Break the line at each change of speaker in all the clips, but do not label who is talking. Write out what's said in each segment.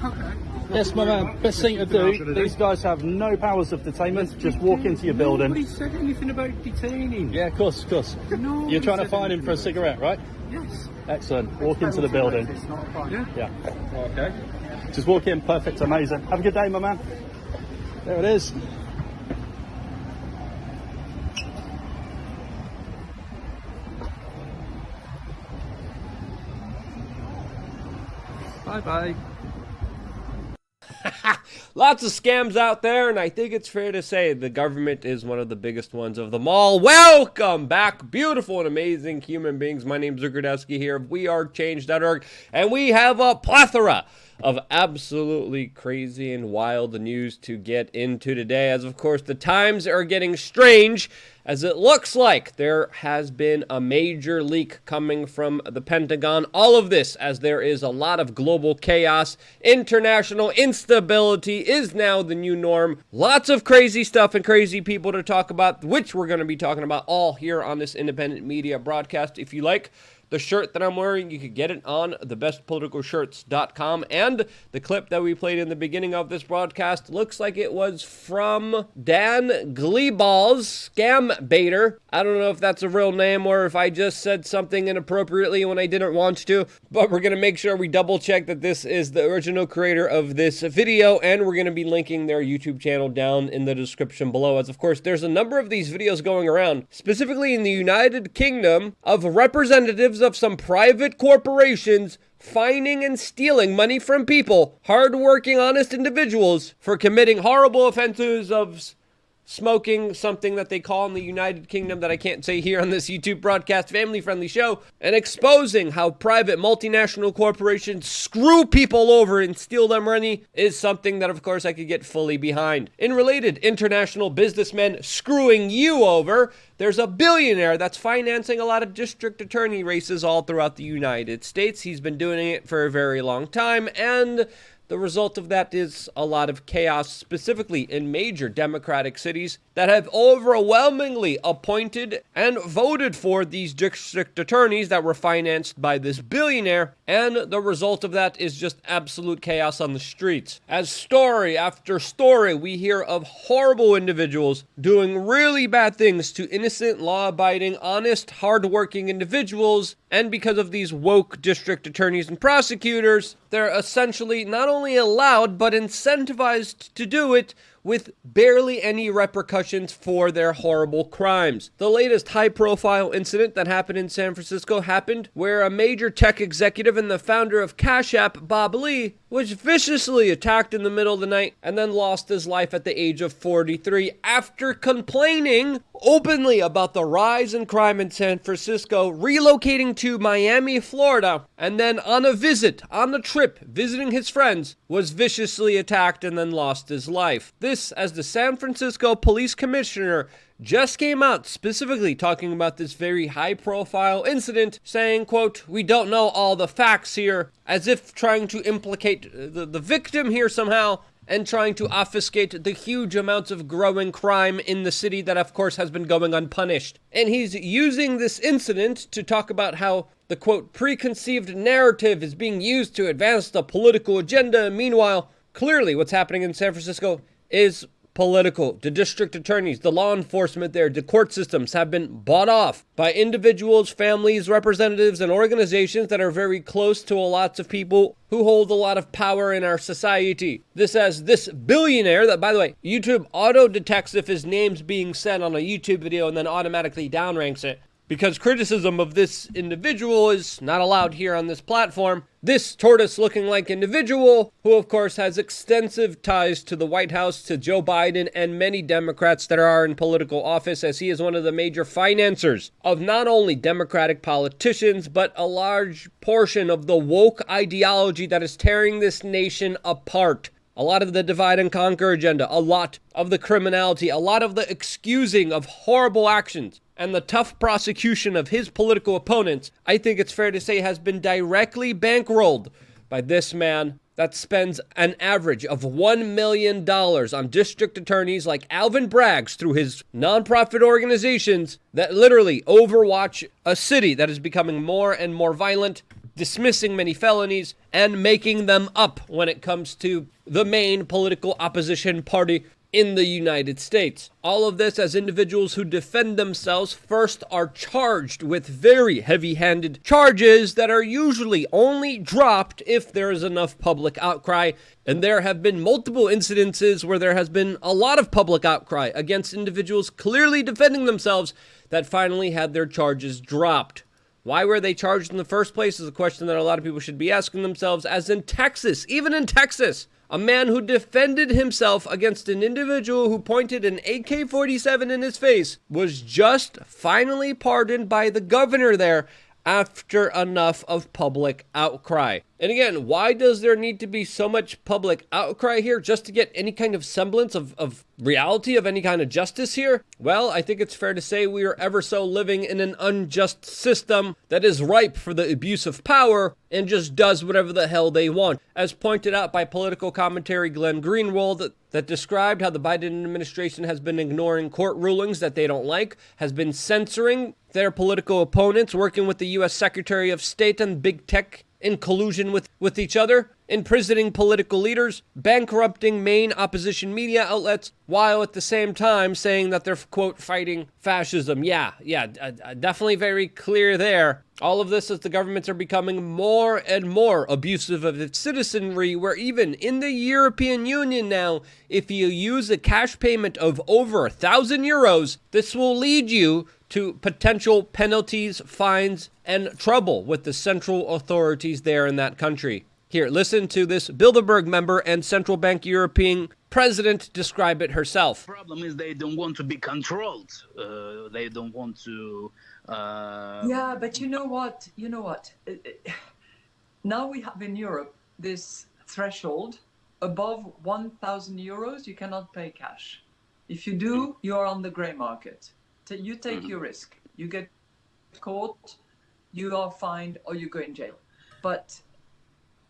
Okay.
Yes, my man. Best thing to do. These guys have no powers of detainment. Just walk into your building.
Nobody said anything about detaining.
Yeah, of course, of course.
No.
You're trying to find him for a cigarette, right?
Yes.
Excellent. Walk into the building.
It's not a problem.
Yeah.
Okay.
Just walk in. Perfect. Amazing. Have a good day, my man. There it is.
Bye-bye.
Lots of scams out there, and I think it's fair to say the government is one of the biggest ones of them all. Welcome back, beautiful and amazing human beings. My name is Zugradowski here of WeAreChange.org, and we have a plethora of absolutely crazy and wild news to get into today, as of course the times are getting strange, as it looks like there has been a major leak coming from the Pentagon. All of this as there is a lot of global chaos. International instability is now the new norm. Lots of crazy stuff and crazy people to talk about, which we're going to be talking about all here on this independent media broadcast. If you like the shirt that I'm wearing, you could get it on thebestpoliticalshirts.com. And the clip that we played in the beginning of this broadcast looks like it was from Dan Gleeball's Scam Baiter. I don't know if that's a real name or if I just said something inappropriately when I didn't want to, but we're going to make sure we double check that this is the original creator of this video, and we're going to be linking their YouTube channel down in the description below, as of course there's a number of these videos going around, specifically in the United Kingdom, of representatives of some private corporations finding and stealing money from people, hardworking, honest individuals, for committing horrible offenses of smoking, something that they call in the United Kingdom that I can't say here on this YouTube broadcast, family-friendly show, and exposing how private multinational corporations screw people over and steal their money is something that, of course, I could get fully behind. In related international businessmen screwing you over, there's a billionaire that's financing a lot of district attorney races all throughout the United States. He's been doing it for a very long time, and the result of that is a lot of chaos, specifically in major Democratic cities that have overwhelmingly appointed and voted for these district attorneys that were financed by this billionaire. And the result of that is just absolute chaos on the streets. As story after story, we hear of horrible individuals doing really bad things to innocent, law-abiding, honest, hardworking individuals. And because of these woke district attorneys and prosecutors, they're essentially not only allowed, but incentivized to do it with barely any repercussions for their horrible crimes. The latest high-profile incident that happened in San Francisco happened where a major tech executive and the founder of Cash App, Bob Lee, was viciously attacked in the middle of the night and then lost his life at the age of 43 after complaining openly about the rise in crime in San Francisco, relocating to Miami, Florida, and then on a trip, visiting his friends, was viciously attacked and then lost his life. This, as the San Francisco police commissioner just came out specifically talking about this very high-profile incident, saying, quote, "We don't know all the facts here," as if trying to implicate the victim here somehow, and trying to obfuscate the huge amounts of growing crime in the city that, of course, has been going unpunished. And he's using this incident to talk about how the, quote, "preconceived narrative is being used to advance the political agenda." Meanwhile, clearly what's happening in San Francisco is political. The district attorneys, the law enforcement there, the court systems have been bought off by individuals, families, representatives, and organizations that are very close to lots of people who hold a lot of power in our society. This as this billionaire that, by the way, YouTube auto detects if his name's being said on a YouTube video and then automatically downranks it, because criticism of this individual is not allowed here on this platform. This tortoise-looking like individual, who of course has extensive ties to the White House, to Joe Biden, and many Democrats that are in political office, as he is one of the major financiers of not only Democratic politicians, but a large portion of the woke ideology that is tearing this nation apart. A lot of the divide and conquer agenda, a lot of the criminality, a lot of the excusing of horrible actions, and the tough prosecution of his political opponents, I think it's fair to say, has been directly bankrolled by this man that spends an average of $1 million on district attorneys like Alvin Bragg's through his nonprofit organizations that literally overwatch a city that is becoming more and more violent, dismissing many felonies, and making them up when it comes to the main political opposition party in the United States. All of this as individuals who defend themselves first are charged with very heavy-handed charges that are usually only dropped if there is enough public outcry. And there have been multiple incidences where there has been a lot of public outcry against individuals clearly defending themselves that finally had their charges dropped. Why were they charged in the first place is a question that a lot of people should be asking themselves, as in Texas, even in Texas, a man who defended himself against an individual who pointed an AK-47 in his face was just finally pardoned by the governor there after enough of public outcry. And again, why does there need to be so much public outcry here just to get any kind of semblance of reality, of any kind of justice here? Well, I think it's fair to say we are ever so living in an unjust system that is ripe for the abuse of power and just does whatever the hell they want. As pointed out by political commentary Glenn Greenwald, that described how the Biden administration has been ignoring court rulings that they don't like, has been censoring their political opponents, working with the U.S. Secretary of State and big tech in collusion with each other, imprisoning political leaders, bankrupting main opposition media outlets, while at the same time saying that they're, quote, fighting fascism. Definitely very clear there. All of this as the governments are becoming more and more abusive of its citizenry, where even in the European Union now, if you use a cash payment of over 1,000 euros, this will lead you to potential penalties, fines, and trouble with the central authorities there in that country. Here, listen to this Bilderberg member and Central Bank European president describe it herself.
The problem is they don't want to be controlled. They don't want to...
Yeah, but you know what? Now we have in Europe this threshold. Above 1,000 euros, you cannot pay cash. If you do, you are on the grey market. You take your risk. You get caught, you are fined, or you go in jail.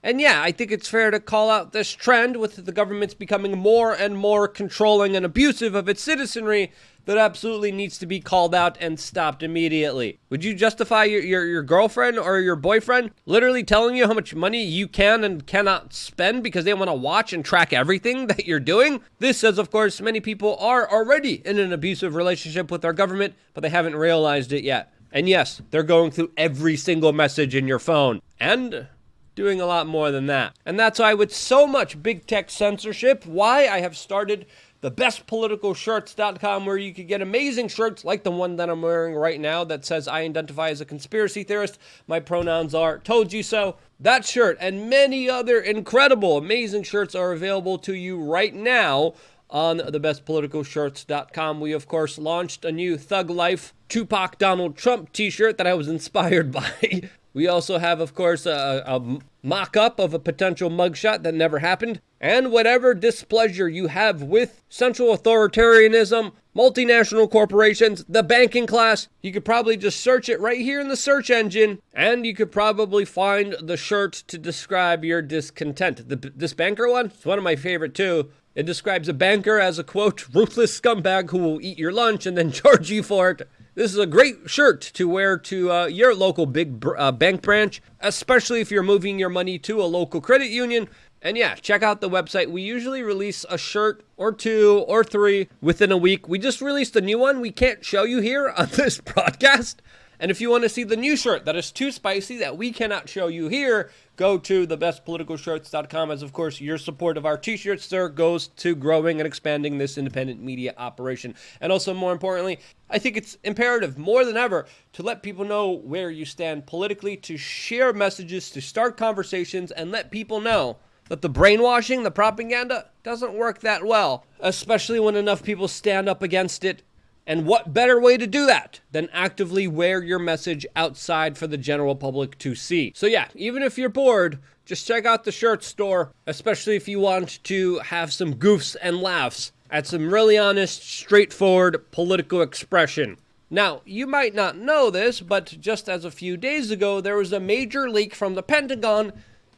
And yeah, I think it's fair to call out this trend with the governments becoming more and more controlling and abusive of its citizenry that absolutely needs to be called out and stopped immediately. Would you justify your girlfriend or your boyfriend literally telling you how much money you can and cannot spend because they want to watch and track everything that you're doing? This, as of course many people are already in an abusive relationship with our government, but they haven't realized it yet. And yes, they're going through every single message in your phone. And doing a lot more than that. And that's why with so much big tech censorship, why I have started thebestpoliticalshirts.com, where you could get amazing shirts like the one that I'm wearing right now that says I identify as a conspiracy theorist. My pronouns are told you so. That shirt and many other incredible, amazing shirts are available to you right now on thebestpoliticalshirts.com. We, of course, launched a new Thug Life Tupac Donald Trump t-shirt that I was inspired by. We also have, of course, a mock-up of a potential mugshot that never happened. And whatever displeasure you have with central authoritarianism, multinational corporations, the banking class, you could probably just search it right here in the search engine, and you could probably find the shirt to describe your discontent. This banker one, it's one of my favorite too. It describes a banker as a, quote, ruthless scumbag who will eat your lunch and then charge you for it. This is a great shirt to wear to your local big bank branch, especially if you're moving your money to a local credit union. And yeah, check out the website. We usually release a shirt or two or three within a week. We just released a new one we can't show you here on this broadcast. And if you want to see the new shirt that is too spicy that we cannot show you here, go to thebestpoliticalshirts.com, as of course your support of our t-shirts, sir, goes to growing and expanding this independent media operation. And also, more importantly, I think it's imperative more than ever to let people know where you stand politically, to share messages, to start conversations, and let people know that the brainwashing, the propaganda, doesn't work that well, especially when enough people stand up against it. And what better way to do that than actively wear your message outside for the general public to see? So yeah, even if you're bored, just check out the shirt store, especially if you want to have some goofs and laughs at some really honest, straightforward political expression. Now, you might not know this, but just as a few days ago, there was a major leak from the Pentagon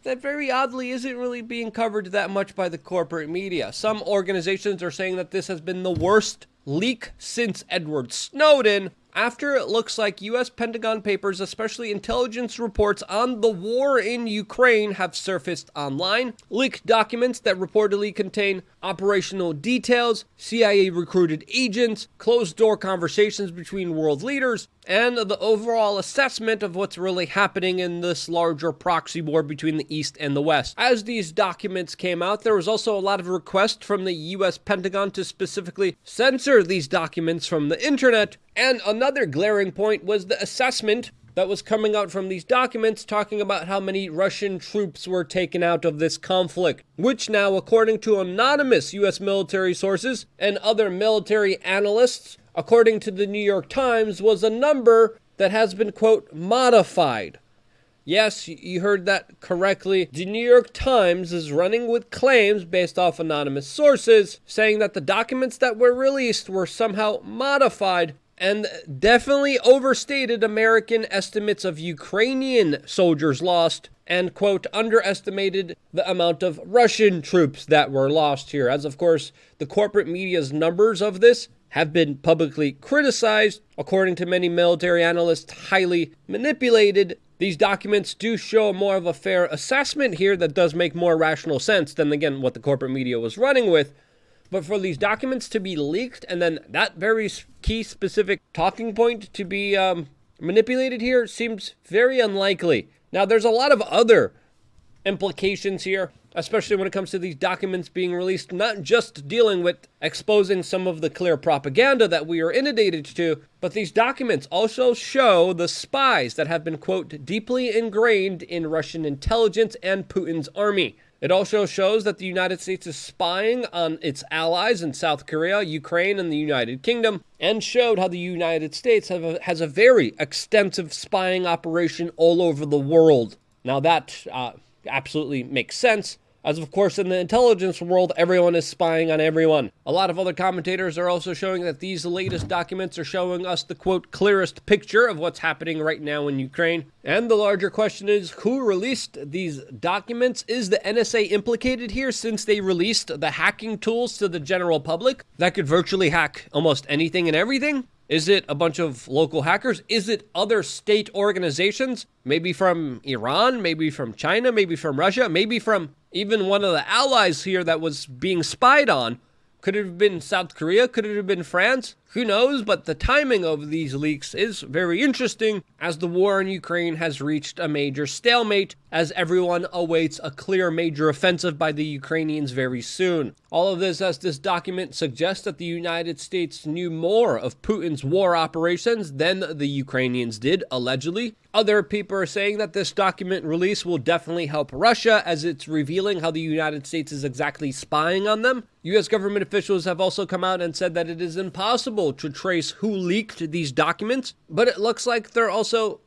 that very oddly isn't really being covered that much by the corporate media. Some organizations are saying that this has been the worst leak since Edward Snowden, after it looks like U.S. Pentagon papers, especially intelligence reports on the war in Ukraine, have surfaced online. Leaked documents that reportedly contain operational details, CIA-recruited agents, closed-door conversations between world leaders, and the overall assessment of what's really happening in this larger proxy war between the East and the West. As these documents came out, there was also a lot of requests from the U.S. Pentagon to specifically censor these documents from the internet, and another glaring point was the assessment that was coming out from these documents talking about how many Russian troops were taken out of this conflict, which now, according to anonymous U.S. military sources and other military analysts, according to the New York Times, was a number that has been, quote, modified. Yes, you heard that correctly. The New York Times is running with claims based off anonymous sources, saying that the documents that were released were somehow modified and definitely overstated American estimates of Ukrainian soldiers lost and, quote, underestimated the amount of Russian troops that were lost here. As, of course, the corporate media's numbers of this have been publicly criticized, according to many military analysts, highly manipulated. These documents do show more of a fair assessment here that does make more rational sense than, again, what the corporate media was running with. But for these documents to be leaked and then that very key specific talking point to be manipulated here seems very unlikely. Now, there's a lot of other implications here, especially when it comes to these documents being released, not just dealing with exposing some of the clear propaganda that we are inundated to, but these documents also show the spies that have been, quote, deeply ingrained in Russian intelligence and Putin's army. It also shows that the United States is spying on its allies in South Korea, Ukraine, and the United Kingdom, and showed how the United States has a very extensive spying operation all over the world. Now that absolutely makes sense, as of course in the intelligence world, everyone is spying on everyone. A lot of other commentators are also showing that these latest documents are showing us the, quote, clearest picture of what's happening right now in Ukraine. And the larger question is, who released these documents? Is the NSA implicated here, since they released the hacking tools to the general public that could virtually hack almost anything and everything? Is it a bunch of local hackers? Is it other state organizations? Maybe from Iran, maybe from China, maybe from Russia, maybe from even one of the allies here that was being spied on. Could it have been South Korea? Could it have been France? Who knows? But the timing of these leaks is very interesting, as the war in Ukraine has reached a major stalemate, as everyone awaits a clear major offensive by the Ukrainians very soon. All of this, as this document suggests, that the United States knew more of Putin's war operations than the Ukrainians did, allegedly. Other people are saying that this document release will definitely help Russia, as it's revealing how the United States is exactly spying on them. U.S. government officials have also come out and said that it is impossible to trace who leaked these documents, but it looks like they're also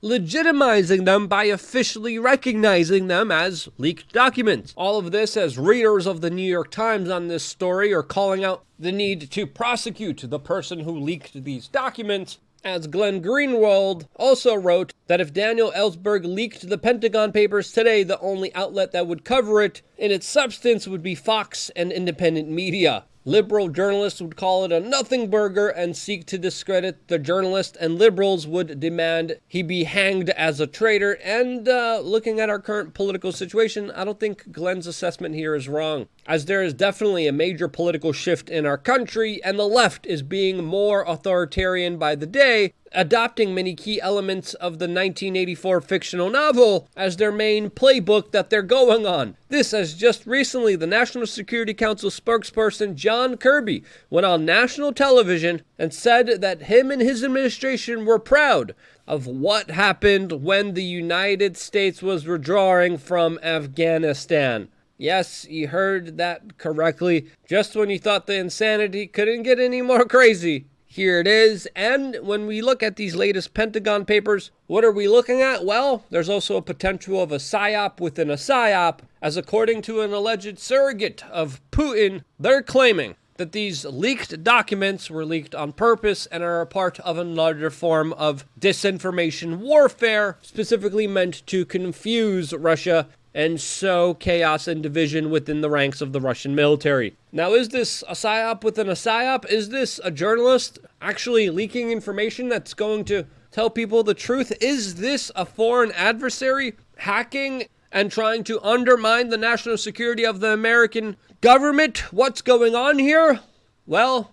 legitimizing them by officially recognizing them as leaked documents. All of this, as readers of the New York Times on this story are calling out the need to prosecute the person who leaked these documents, as Glenn Greenwald also wrote that if Daniel Ellsberg leaked the Pentagon Papers today, the only outlet that would cover it in its substance would be Fox and independent media. Liberal journalists would call it a nothing burger and seek to discredit the journalist, and liberals would demand he be hanged as a traitor. And looking at our current political situation, I don't think Glenn's assessment here is wrong, as there is definitely a major political shift in our country, and the left is being more authoritarian by the day, adopting many key elements of the 1984 fictional novel as their main playbook that they're going on. This, as just recently the National Security Council spokesperson John Kirby went on national television and said that him and his administration were proud of what happened when the United States was withdrawing from Afghanistan. Yes, you heard that correctly. Just when you thought the insanity couldn't get any more crazy, here it is. And when we look at these latest Pentagon papers, what are we looking at? Well, there's also a potential of a psyop within a psyop, as according to an alleged surrogate of Putin, they're claiming that these leaked documents were leaked on purpose and are a part of another form of disinformation warfare, specifically meant to confuse Russia and sow chaos and division within the ranks of the Russian military. Now, is this a psyop within a psyop? Is this a journalist actually leaking information that's going to tell people the truth? Is this a foreign adversary hacking and trying to undermine the national security of the American government? What's going on here? Well,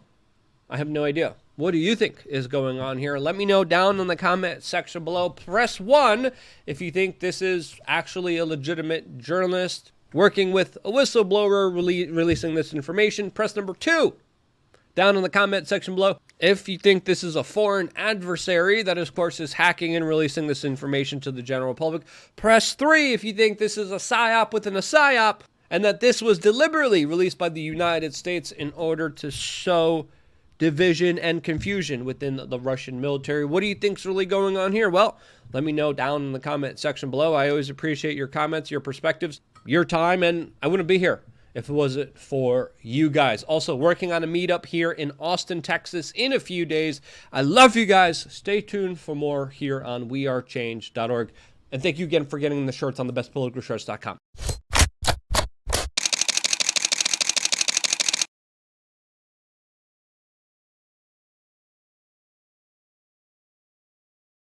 I have no idea. What do you think is going on here? Let me know down in the comment section below. Press 1 if you think this is actually a legitimate journalist working with a whistleblower releasing this information. Press number 2 down in the comment section below if you think this is a foreign adversary that, of course, is hacking and releasing this information to the general public. Press 3 if you think this is a psyop within a psyop and that this was deliberately released by the United States in order to sow division and confusion within the Russian military. What do you think's really going on here? Well, let me know down in the comment section below. I always appreciate your comments, your perspectives, your time, and I wouldn't be here if it wasn't for you guys. Also, working on a meetup here in Austin, Texas in a few days. I love you guys. Stay tuned for more here on wearechange.org. And thank you again for getting the shirts on thebestpoliticalshirts.com.